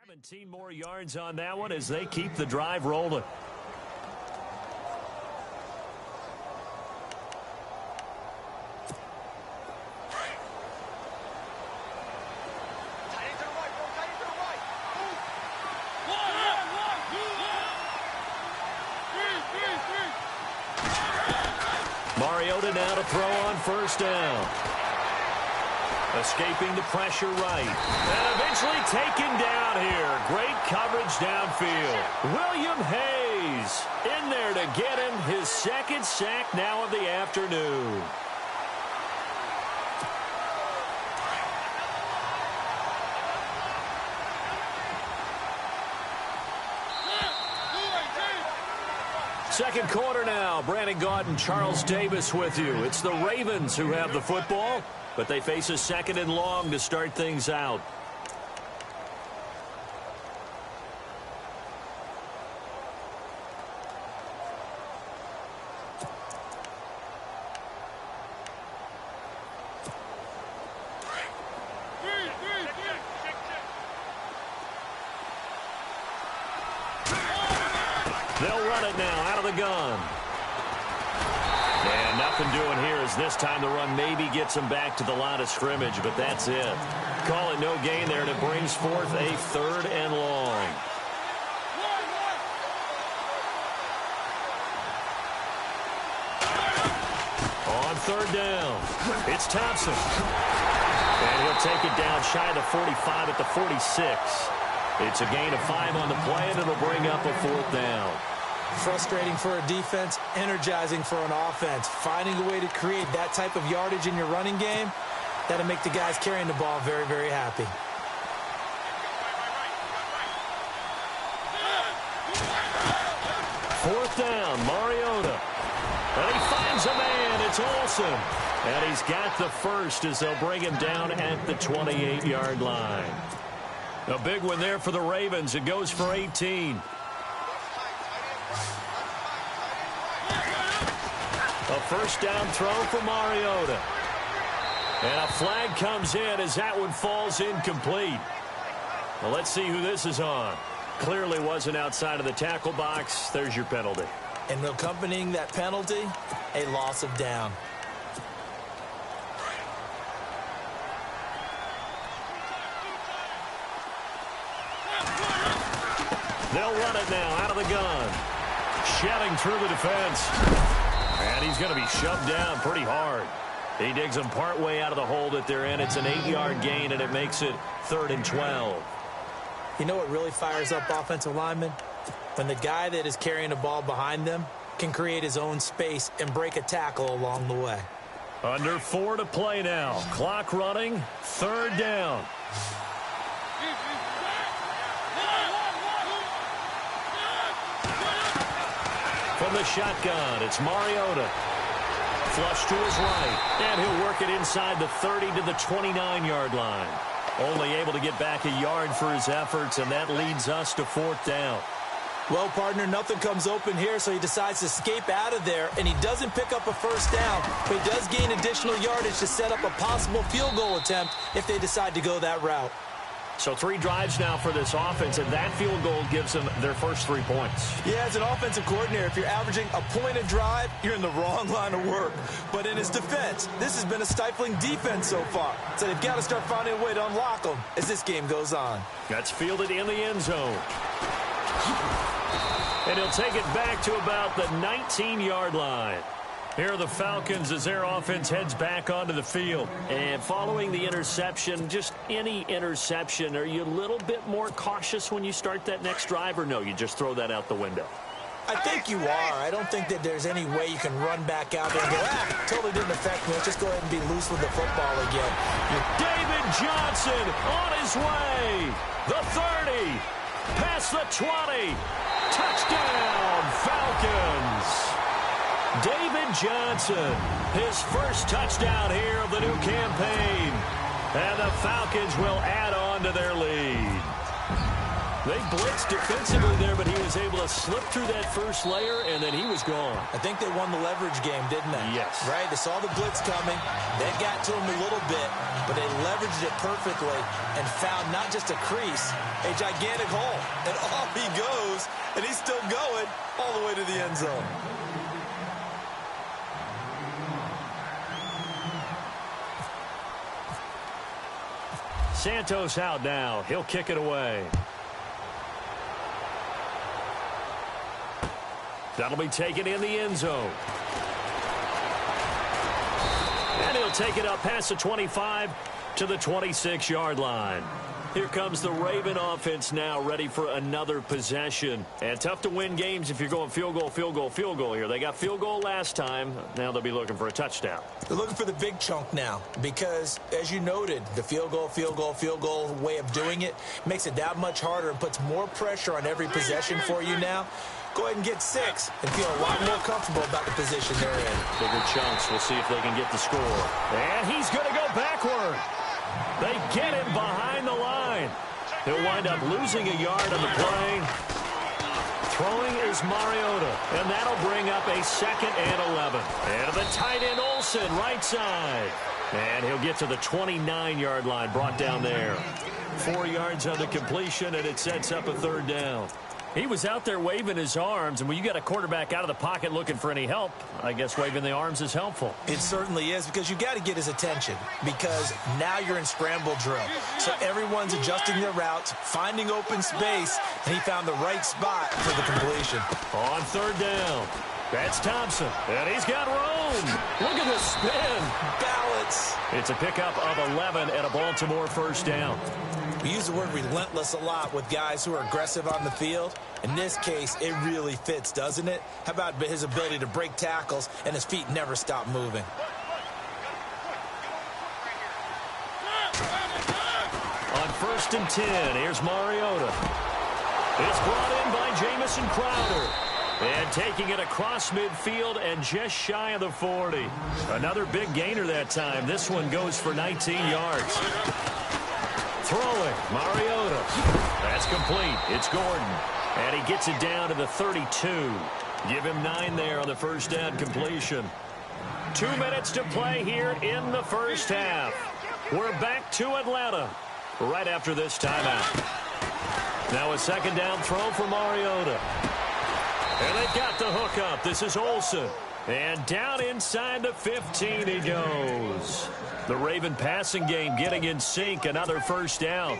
17 more yards on that one as they keep the drive rolling. Mariota now to throw on first down. Escaping the pressure right. And eventually taken down here. Great coverage downfield. William Hayes in there to get him his second sack now of the afternoon. Second quarter now. Brandon Gaudin, Charles Davis with you. It's the Ravens who have the football, but they face a second and long to start things out. They'll run it now out of the gun. And nothing doing here as this time the run maybe gets him back to the line of scrimmage, but that's it. Call it no gain there, and it brings forth a third and long. On third down, it's Thompson. And he'll take it down shy of the 45 at the 46. It's a gain of 5 on the play, and it'll bring up a fourth down. Frustrating for a defense, energizing for an offense. Finding a way to create that type of yardage in your running game, that'll make the guys carrying the ball very, very happy. Fourth down, Mariota. And he finds a man. It's Olsen. And he's got the first as they'll bring him down at the 28-yard line. A big one there for the Ravens. It goes for 18. A first down throw for Mariota. And a flag comes in as that one falls incomplete. Well, let's see who this is on. Clearly wasn't outside of the tackle box. There's your penalty. And accompanying that penalty, a loss of down. They'll run it now out of the gun. Shedding through the defense. And he's going to be shoved down pretty hard. He digs him partway out of the hole that they're in. It's an 8-yard gain, and it makes it 3rd and 12. You know what really fires up offensive linemen? When the guy that is carrying the ball behind them can create his own space and break a tackle along the way. Under 4 to play now. Clock running. 3rd down. From the shotgun, it's Mariota. Flush to his right, and he'll work it inside the 30 to the 29-yard line. Only able to get back a yard for his efforts, and that leads us to 4th down. Well, partner, nothing comes open here, so he decides to escape out of there, and he doesn't pick up a first down, but he does gain additional yardage to set up a possible field goal attempt if they decide to go that route. So 3 drives now for this offense, and that field goal gives them their first 3 points. Yeah, as an offensive coordinator, if you're averaging a point a drive, you're in the wrong line of work. But in his defense, this has been a stifling defense so far. So they've got to start finding a way to unlock them as this game goes on. That's fielded in the end zone. And he'll take it back to about the 19-yard line. Here are the Falcons as their offense heads back onto the field. And following the interception, just any interception, are you a little bit more cautious when you start that next drive, or no, you just throw that out the window? I think you are. I don't think that there's any way you can run back out there and go, totally didn't affect me. Let's just go ahead and be loose with the football again. David Johnson on his way. The 30. Past the 20. Touchdown, Falcons. David Johnson, his first touchdown here of the new campaign. And the Falcons will add on to their lead. They blitzed defensively there, but he was able to slip through that first layer, and then he was gone. I think they won the leverage game, didn't they? Yes. Right? They saw the blitz coming. They got to him a little bit, but they leveraged it perfectly and found not just a crease, a gigantic hole. And off he goes, and he's still going all the way to the end zone. Santos out now. He'll kick it away. That'll be taken in the end zone. And he'll take it up past the 25 to the 26-yard line. Here comes the Raven offense now, ready for another possession. And tough to win games if you're going field goal, field goal, field goal here. They got field goal last time. Now they'll be looking for a touchdown. They're looking for the big chunk now because, as you noted, the field goal, field goal, field goal way of doing it makes it that much harder and puts more pressure on every possession for you now. Go ahead and get 6 and feel a lot more comfortable about the position they're in. Bigger chunks. We'll see if they can get the score. And he's going to go backward. They get him behind the line. He'll wind up losing a yard on the play. Throwing is Mariota, and that'll bring up a 2nd and 11. And the tight end Olsen, right side. And he'll get to the 29-yard line, brought down there. 4 yards on the completion, and it sets up a 3rd down. He was out there waving his arms, and when you got a quarterback out of the pocket looking for any help, I guess waving the arms is helpful. It certainly is, because you got to get his attention, because now you're in scramble drill. So everyone's adjusting their routes, finding open space, and he found the right spot for the completion. On 3rd down, that's Thompson, and he's got room. Look at the spin. Balance. It's a pickup of 11 and a Baltimore 1st down. We use the word relentless a lot with guys who are aggressive on the field. In this case, it really fits, doesn't it? How about his ability to break tackles and his feet never stop moving? On 1st and 10, here's Mariota. It's brought in by Jamison Crowder. And taking it across midfield and just shy of the 40. Another big gainer that time. This one goes for 19 yards. Throwing, Mariota. That's complete. It's Gordon. And he gets it down to the 32. Give him 9 there on the 1st down completion. 2 minutes to play here in the 1st half. We're back to Atlanta right after this timeout. Now a 2nd down throw for Mariota. And they've got the hook up. This is Olsen. And down inside the 15 he goes. The Raven passing game getting in sync. Another 1st down.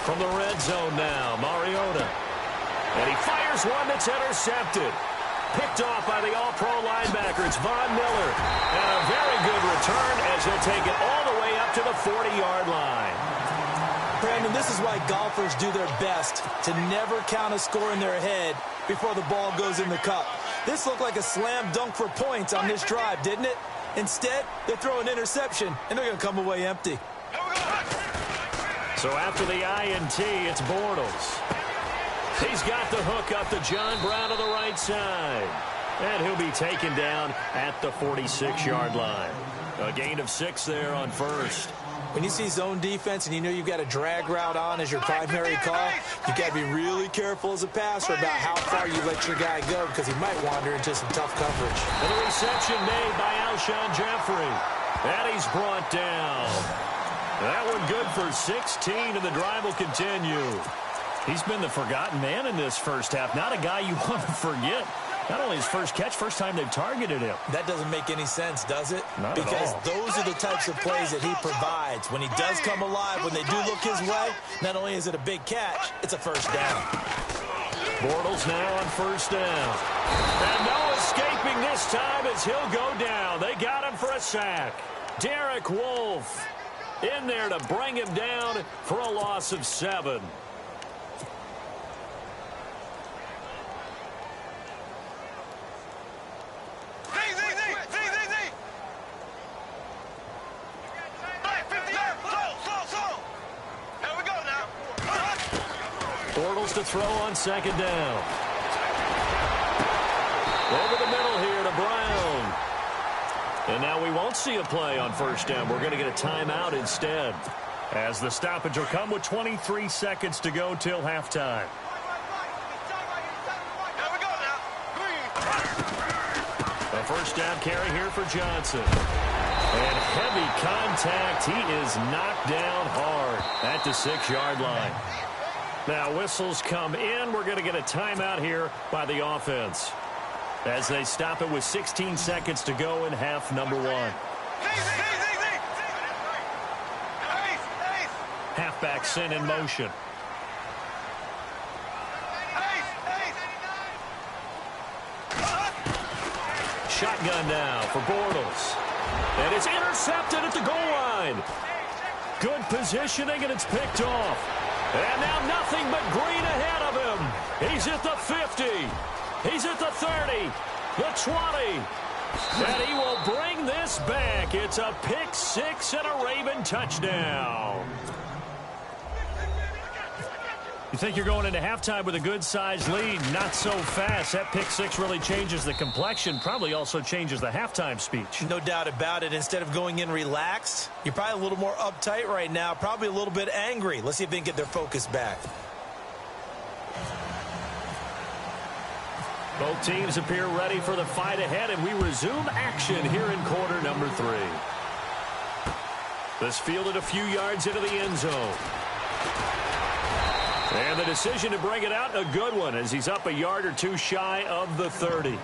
From the red zone now, Mariota. And he fires one that's intercepted. Picked off by the all-pro linebacker. It's Von Miller. And a very good return as he'll take it all the way up to the 40-yard line. Brandon, this is why golfers do their best to never count a score in their head before the ball goes in the cup. This looked like a slam dunk for points on this drive, didn't it? Instead, they throw an interception, and they're going to come away empty. So after the INT, it's Bortles. He's got the hook up to John Brown on the right side. And he'll be taken down at the 46-yard line. A gain of 6 there on 1st. When you see zone defense and you know you've got a drag route on as your primary call, you got to be really careful as a passer about how far you let your guy go because he might wander into some tough coverage. And the reception made by Alshon Jeffrey. And he's brought down. That one good for 16, and the drive will continue. He's been the forgotten man in this 1st half. Not a guy you want to forget. Not only his first catch, first time they've targeted him. That doesn't make any sense, does it? Not because at all. Those are the types of plays that he provides. When he does come alive, when they do look his way, not only is it a big catch, it's a 1st down. Bortles now on 1st down. And no escaping this time as he'll go down. They got him for a sack. Derek Wolfe in there to bring him down for a loss of 7. Bortles to throw on 2nd down. Over the middle here to Brown. And now we won't see a play on first down. We're going to get a timeout instead, as the stoppage will come with 23 seconds to go till halftime. A first down carry here for Johnson. And heavy contact. He is knocked down hard at the 6-yard line. Now whistles come in. We're going to get a timeout here by the offense, as they stop it with 16 seconds to go in half number 1. Halfback sent in motion. Shotgun now for Bortles. And it's intercepted at the goal line. Good positioning, and it's picked off. And now nothing but green ahead of him. He's at the 50. He's at the 30. The 20. And he will bring this back. It's a pick 6 and a Raven touchdown. You think you're going into halftime with a good-sized lead. Not so fast. That pick 6 really changes the complexion. Probably also changes the halftime speech. No doubt about it. Instead of going in relaxed, you're probably a little more uptight right now. Probably a little bit angry. Let's see if they can get their focus back. Both teams appear ready for the fight ahead, and we resume action here in quarter number 3. This fielded a few yards into the end zone. And the decision to bring it out, a good one, as he's up a yard or two shy of the 30.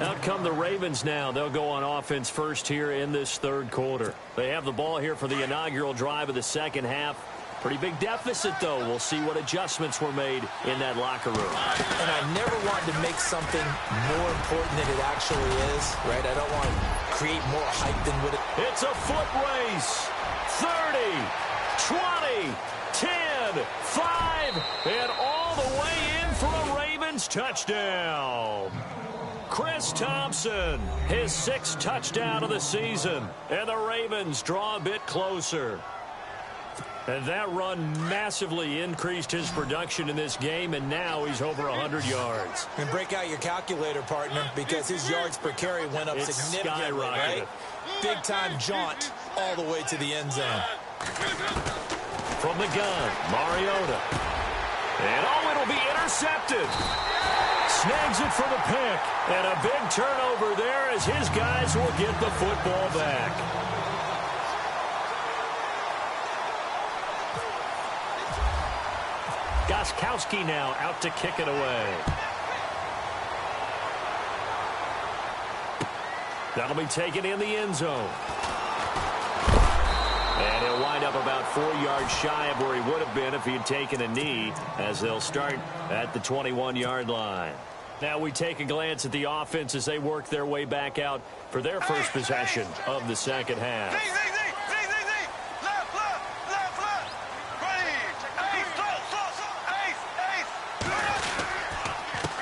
Out come the Ravens now. They'll go on offense first here in this third quarter. They have the ball here for the inaugural drive of the second half. Pretty big deficit, though. We'll see what adjustments were made in that locker room. And I never wanted to make something more important than it actually is, right? I don't want to create more hype than what it... It's a foot race. 30, 20, 10, 5, and all the way in for a Ravens touchdown. Chris Thompson, his 6th touchdown of the season, and the Ravens draw a bit closer. And that run massively increased his production in this game, and now he's over 100 yards. And break out your calculator, partner, because his yards per carry went up significantly, right? Big-time jaunt all the way to the end zone. From the gun, Mariota. And, it'll be intercepted. Snags it for the pick. And a big turnover there as his guys will get the football back. Gostkowski now out to kick it away. That'll be taken in the end zone. And he'll wind up about 4 yards shy of where he would have been if he had taken a knee, as they'll start at the 21-yard line. Now we take a glance at the offense as they work their way back out for their first possession of the second half.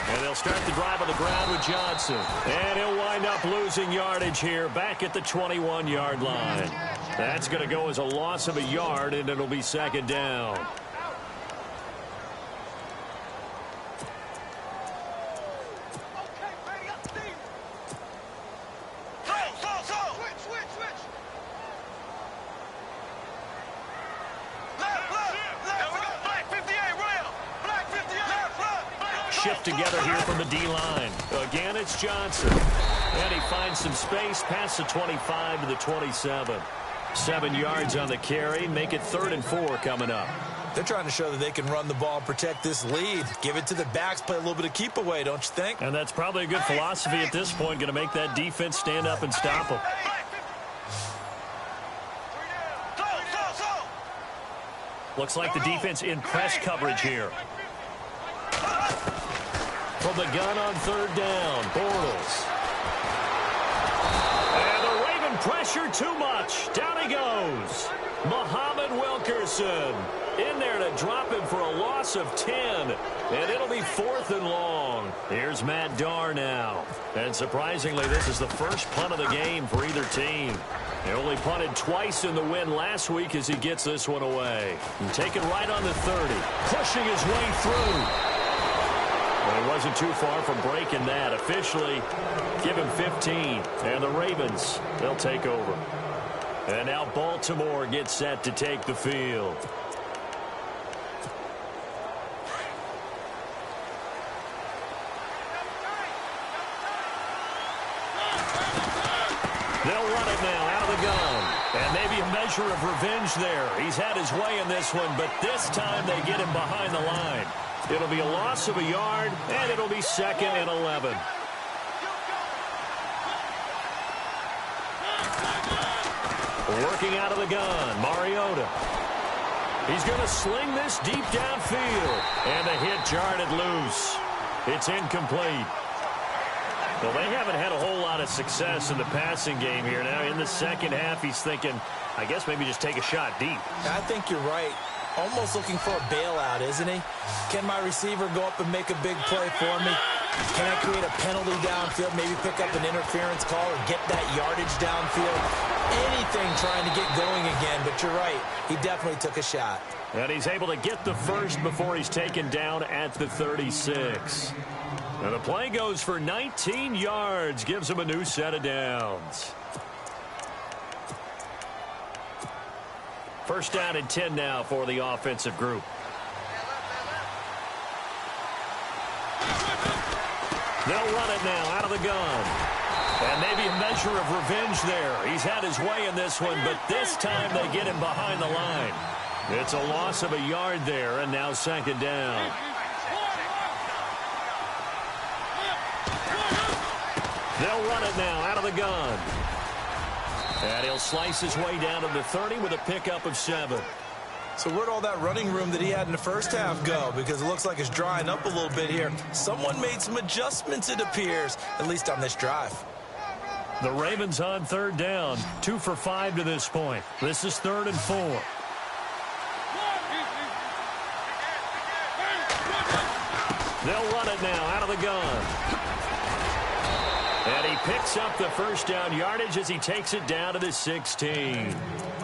And they'll start the drive on the ground with Johnson. And he'll wind up losing yardage here back at the 21-yard line. That's going to go as a loss of a yard, and it'll be second down. Shift together here from the D-line. Again, it's Johnson. And he finds some space past the 25 to the 27. 7 yards on the carry. Make it 3rd and 4 coming up. They're trying to show that they can run the ball and protect this lead. Give it to the backs, play a little bit of keep away, don't you think? And that's probably a good philosophy at this point. Going to make that defense stand up and stop them. Looks like the defense in press coverage here. From the gun on 3rd down, Bortles. And the Raven pressure too much. Down he goes. Muhammad Wilkerson in there to drop him for a loss of 10. And it'll be 4th and long. Here's Matt Darr now. And surprisingly, this is the first punt of the game for either team. He only punted twice in the win last week as he gets this one away. And taken right on the 30. Pushing his way through. He wasn't too far from breaking that. Officially, give him 15. And the Ravens, they'll take over. And now Baltimore gets set to take the field. They'll run it now out of the gun. And maybe a measure of revenge there. He's had his way in this one, but this time they get him behind the line. It'll be a loss of a yard, and it'll be 2nd and 11. Working out of the gun, Mariota. He's going to sling this deep downfield. And the hit jarred it loose. It's incomplete. Well, they haven't had a whole lot of success in the passing game here. Now, in the second half, he's thinking, I guess maybe just take a shot deep. I think you're right. Almost looking for a bailout, isn't he? Can my receiver go up and make a big play for me? Can I create a penalty downfield, maybe pick up an interference call or get that yardage downfield? Anything trying to get going again, but you're right. He definitely took a shot. And he's able to get the first before he's taken down at the 36. And the play goes for 19 yards, gives him a new set of downs. First down and 10 now for the offensive group. They'll run it now out of the gun. And maybe a measure of revenge there. He's had his way in this one, but this time they get him behind the line. It's a loss of a yard there, and now 2nd down. They'll run it now out of the gun. And he'll slice his way down to the 30 with a pickup of 7. So where'd all that running room that he had in the first half go? Because it looks like it's drying up a little bit here. Someone made some adjustments, it appears, at least on this drive. The Ravens on 3rd down, 2 for 5 to this point. This is 3rd and 4. They'll run it now out of the gun. And he picks up the first down yardage as he takes it down to the 16.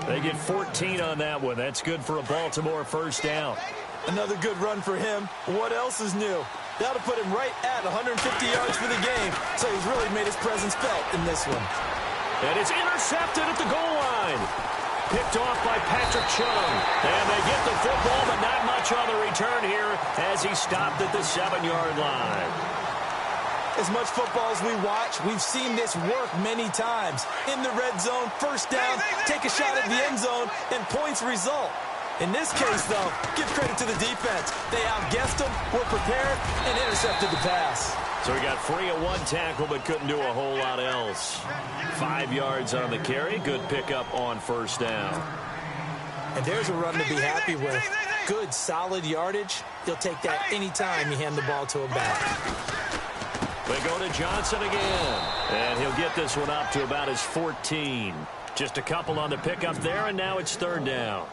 They get 14 on that one. That's good for a Baltimore first down. Another good run for him. What else is new? That'll put him right at 150 yards for the game. So he's really made his presence felt in this one. And it's intercepted at the goal line. Picked off by Patrick Chung. And they get the football, but not much on the return here as he stopped at the 7-yard line. As much football as we watch, we've seen this work many times. In the red zone, first down, take a shot at the end zone, and points result. In this case, though, give credit to the defense. They outguessed them, were prepared, and intercepted the pass. So he got free of one tackle, but couldn't do a whole lot else. 5 yards on the carry. Good pickup on first down. And there's a run to be happy with. Good, solid yardage. He'll take that anytime you hand the ball to a back. They go to Johnson again. And he'll get this one up to about his 14. Just a couple on the pickup there, and now it's 3rd down.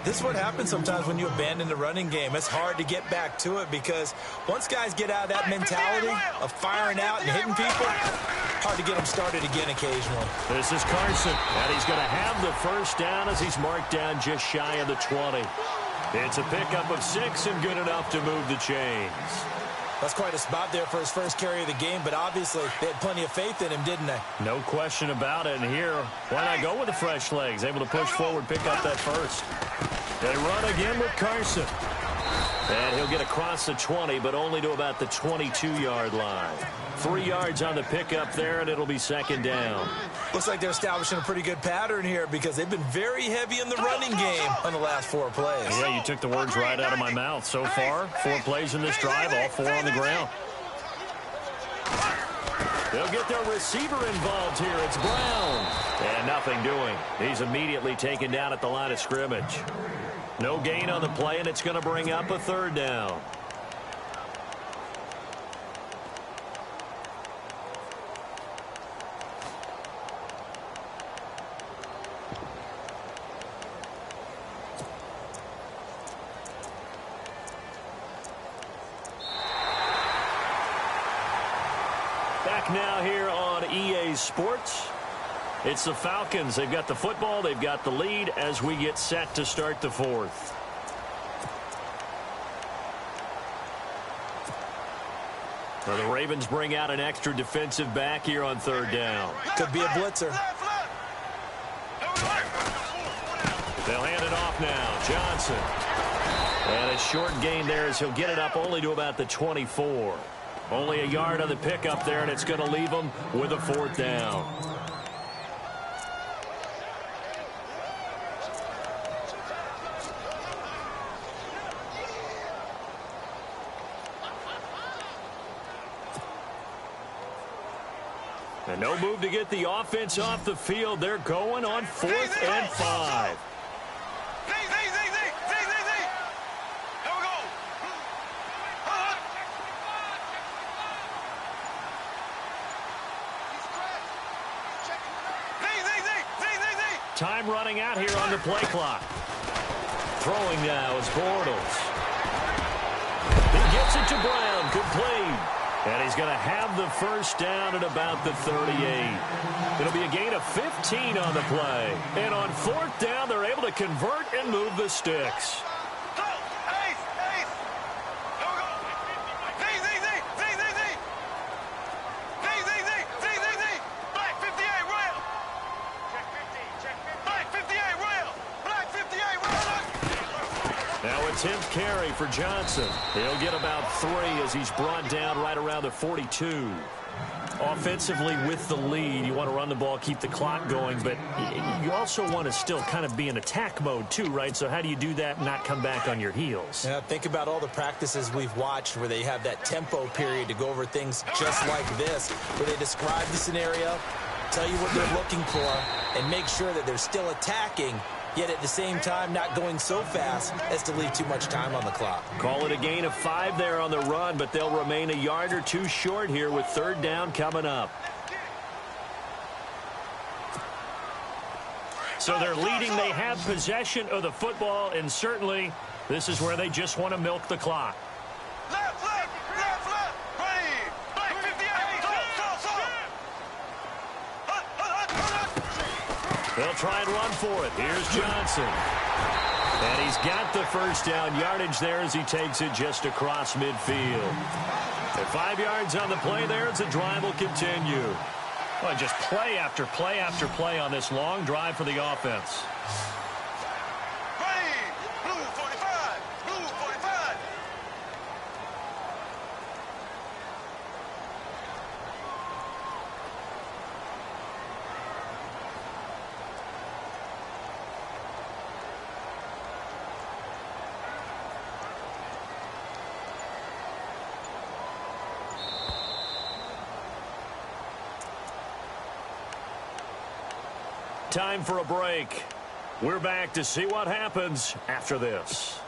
This is what happens sometimes when you abandon the running game. It's hard to get back to it because once guys get out of that mentality of firing out and hitting people, hard to get them started again occasionally. This is Carson, and he's going to have the first down as he's marked down just shy of the 20. It's a pickup of 6 and good enough to move the chains. That's quite a spot there for his first carry of the game, but obviously they had plenty of faith in him, didn't they? No question about it. And here, why not go with the fresh legs? Able to push forward, pick up that first. They run again with Carson. And he'll get across the 20, but only to about the 22-yard line. 3 yards on the pickup there, and it'll be 2nd down. Looks like they're establishing a pretty good pattern here because they've been very heavy in the running game on the last 4 plays. Yeah, you took the words right out of my mouth. So far, 4 plays in this drive, all 4 on the ground. They'll get their receiver involved here. It's Brown. And nothing doing. He's immediately taken down at the line of scrimmage. No gain on the play, and it's going to bring up a 3rd down. Back now here on EA Sports. It's the Falcons. They've got the football. They've got the lead as we get set to start the 4th. Well, the Ravens bring out an extra defensive back here on third down. Could be a blitzer. They'll hand it off now. Johnson. And a short gain there as he'll get it up only to about the 24. Only a yard on the pickup there, and it's going to leave them with a fourth down. And no move to get the offense off the field. They're going on 4th and 5. Time running out here on the play clock. Throwing now is Bortles. He gets it to Brown, complete. And he's going to have the first down at about the 38. It'll be a gain of 15 on the play. And on 4th down, they're able to convert and move the sticks. Now a 10th carry for Johnson. He'll get about 3 as he's brought down right around the 42. Offensively with the lead, you want to run the ball, keep the clock going, but you also want to still kind of be in attack mode too, right? So how do you do that and not come back on your heels? Yeah, think about all the practices we've watched where they have that tempo period to go over things just like this, where they describe the scenario, tell you what they're looking for, and make sure that they're still attacking, yet at the same time not going so fast as to leave too much time on the clock. Call it a gain of 5 there on the run, but they'll remain a yard or 2 short here with 3rd down coming up. So they're leading. They have possession of the football, and certainly this is where they just want to milk the clock. They'll try and run for it. Here's Johnson. And he's got the first down yardage there as he takes it just across midfield. At 5 yards on the play there, as the drive will continue. Well, just play after play after play on this long drive for the offense. Time for a break. We're back to see what happens after this.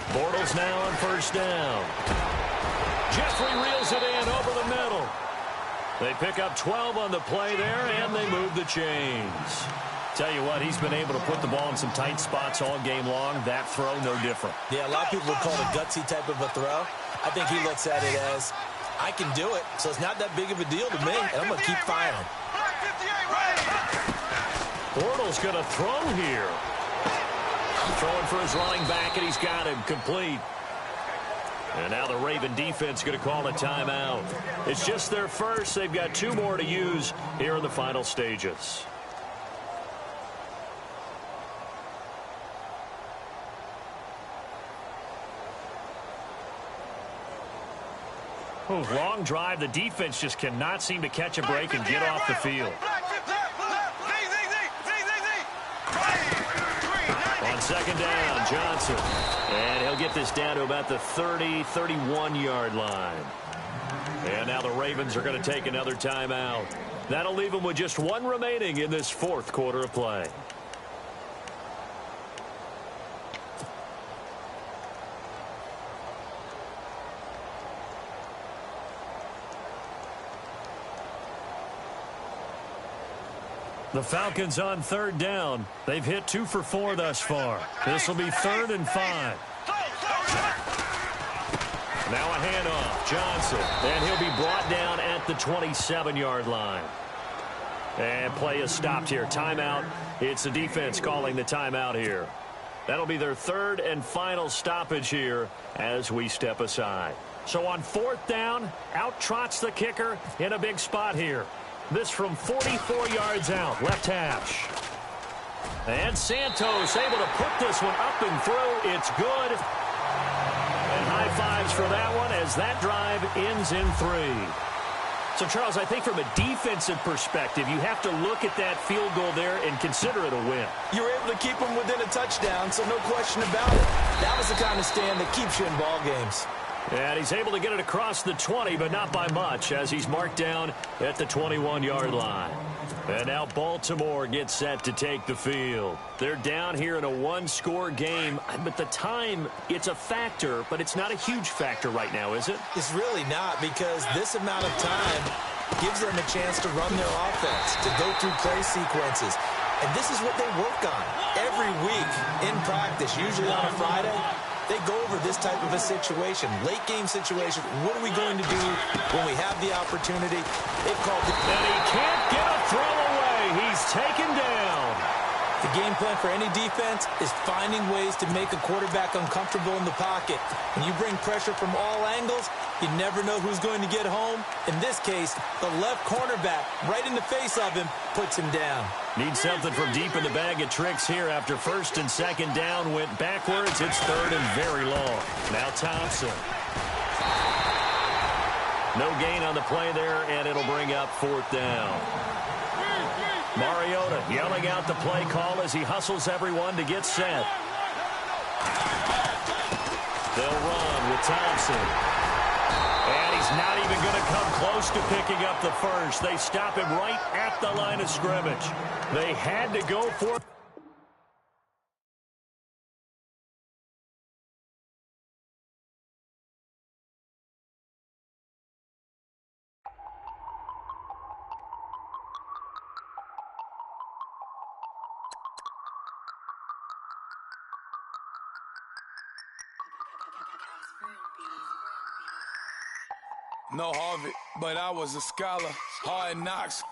Bortles now on first down. Jeffrey reels it in over the middle. They pick up 12 on the play there, and they move the chains. Tell you what, he's been able to put the ball in some tight spots all game long. That throw, no different. Yeah, a lot of people would call it a gutsy type of a throw. I think he looks at it as, I can do it, so it's not that big of a deal to me, and I'm going to keep firing. Bortles going to throw here. Throwing for his running back, and he's got him complete. And now the Raven defense going to call a timeout. It's just their first. They've got 2 more to use here in the final stages. Long drive. The defense just cannot seem to catch a break and get off the field. On second down, Johnson. And he'll get this down to about the 30, 31-yard line. And now the Ravens are going to take another timeout. That'll leave them with just 1 remaining in this 4th quarter of play. The Falcons on third down. They've hit 2 for 4 thus far. This will be 3rd and 5. Now a handoff. Johnson. And he'll be brought down at the 27-yard line. And play is stopped here. Timeout. It's the defense calling the timeout here. That'll be their 3rd and final stoppage here as we step aside. So on 4th down, out trots the kicker in a big spot here. This from 44 yards out, left hash. And Santos able to put this one up and through. It's good. And high fives for that one as that drive ends in 3. So, Charles, I think from a defensive perspective, you have to look at that field goal there and consider it a win. You were able to keep them within a touchdown, so no question about it. That was the kind of stand that keeps you in ball games. And he's able to get it across the 20, but not by much, as he's marked down at the 21-yard line. And now Baltimore gets set to take the field. They're down here in a 1-score game, but the time, it's a factor, but it's not a huge factor right now, is it? It's really not, because this amount of time gives them a chance to run their offense, to go through play sequences. And this is what they work on every week in practice, usually on a Friday. They go over this type of a situation, late game situation. What are we going to do when we have the opportunity? They've called it. And he can't get a throw away. He's taken down. The game plan for any defense is finding ways to make a quarterback uncomfortable in the pocket. When you bring pressure from all angles, you never know who's going to get home. In this case, the left cornerback, right in the face of him, puts him down. Need something from deep in the bag of tricks here after 1st and 2nd down went backwards. It's 3rd and very long. Now Thompson. No gain on the play there, and it'll bring up 4th down. Mariota yelling out the play call as he hustles everyone to get set. They'll run with Thompson. And he's not even going to come close to picking up the first. They stop him right at the line of scrimmage. They had to go for it. No Harvard, but I was a scholar. Hard knocks,